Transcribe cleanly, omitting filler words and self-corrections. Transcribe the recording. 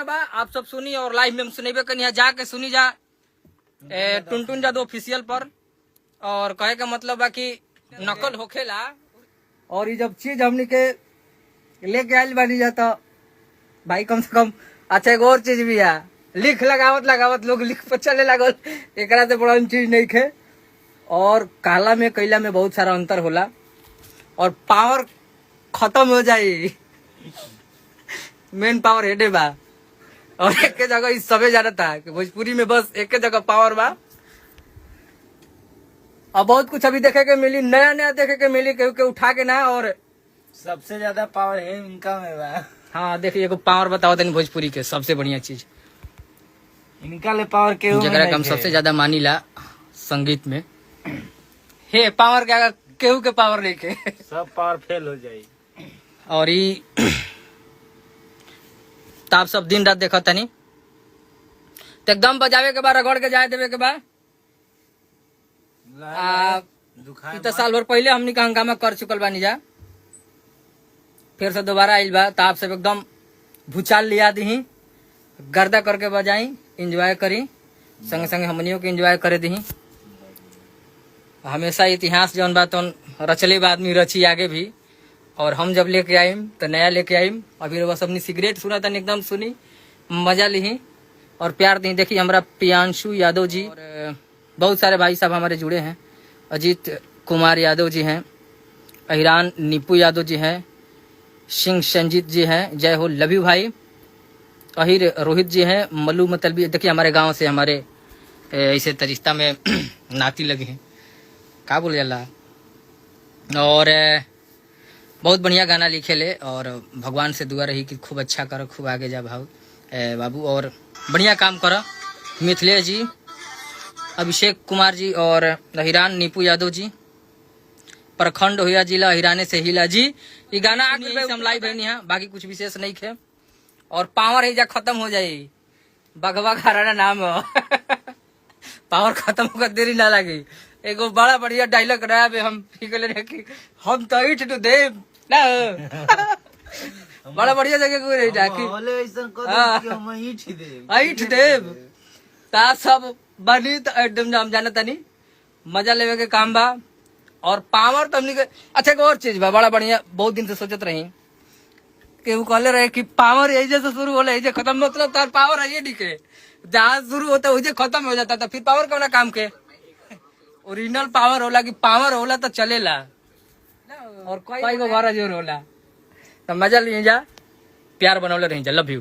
बा आप सब सुनी और लाइव में हम सुनेबे कनी जाके सुनी जा टुनटुन जादव ऑफिशियल पर। और कहे का मतलब बा कि नकल होखेला और ये जब चीज हमनी के लेके आयल बानी जाता भाई कम से कम। अच्छा एक और चीज भी है, लिख लगावत लोग लिख पर चले लागल, एकरा से बड़ा चीज नहीं खे। और काला में कैला में बहुत सारा अंतर होला और पावर खत्म हो जाई, मेन पावर हेडे बा। और एक के जगह इस सबे जानता है कि भोजपुरी में बस एक के जगह पावर बा। और बहुत कुछ अभी देखे के मिली, नया नया देखे के मिली, केहू के उठा के ना। और सबसे ज्यादा पावर है इनका में बा। हाँ देखिए एगो पावर बताओ तनी भोजपुरी के सबसे बढ़िया चीज इनका ले पावर केहू में जगह हम सबसे ज्यादा मानीला संगीत में। हे पावर क्या केहू के पावर नहीं के सब पावर फेल हो जाये। और ई तो आप सब दिन रात देखा तनी तो एकदम बजावे के बाद रगड़ के जाए देवे के बाद। तो साल भर पहले हमनी का हंगामा कर चुकल बानी जा, फिर से दोबारा आइल बा। तो आप सब एकदम भूचाल लिया दी, गर्दा करके बजाई, एंजॉय करी, संगे संगे हमनियों के एंजॉय करे दी। हमेशा इतिहास जौन बा तो रचले बा आदमी रची आगे भी। और हम जब लेके आईम तो नया लेके आईम। अभी बस अपनी सिगरेट सुना था एकदम सुनी, मजा ली और प्यार दी। देखिए हमारा प्रियांशु यादव जी और बहुत सारे भाई साहब हमारे जुड़े हैं। अजीत कुमार यादव जी हैं, अहिरान नीपू यादव जी हैं, सिंह संजीत जी हैं, जय हो लव यू भाई, अहिर रोहित जी हैं, मल्लू मतलबी। देखिए हमारे गांव से हमारे ऐसे तरिश्ता में नाती लगे हैं, का बोल जाला। और बहुत बढ़िया गाना लिखे ले और भगवान से दुआ रही कि खूब अच्छा करो, खूब आगे जा भाव बाबू और बढ़िया काम करो। मिथिलेश जी, अभिषेक कुमार जी और अहिरान नीपू यादव जी, प्रखंड हुआ जिला अहिराने से हिला जी। ये गाना हम लाइव है, बाकी कुछ विशेष नहीं खे। और पावर है खत्म हो जाये, बगवा घराना नाम पावर खत्म होकर देरी ना लगी। एगो बड़ा बढ़िया डायलॉग रहा है, हम कि हम तो ईट तो देव ना बड़ा बढ़िया जगह को रही ईट देव ता सब बनी तो एकदम हम जाना तनी मजा लेवे के काम बा। और पावर तो हमनी के अच्छा एक और चीज बा बड़ा बढ़िया, बहुत दिन से सोचत रही कि वो कहले रहे कि पावर यही से शुरू होला यही खत्म, मतलब तार पावर है ये दिखे जहाँ शुरू होता है वही खत्म हो जाता था। फिर पावर कौन काम के ओरिजिनल पावर होला कि पावर होला तो चलेला और कोई को घर जोर होला। तो मजा लिए जा, प्यार बनौले रही जा, लव यू।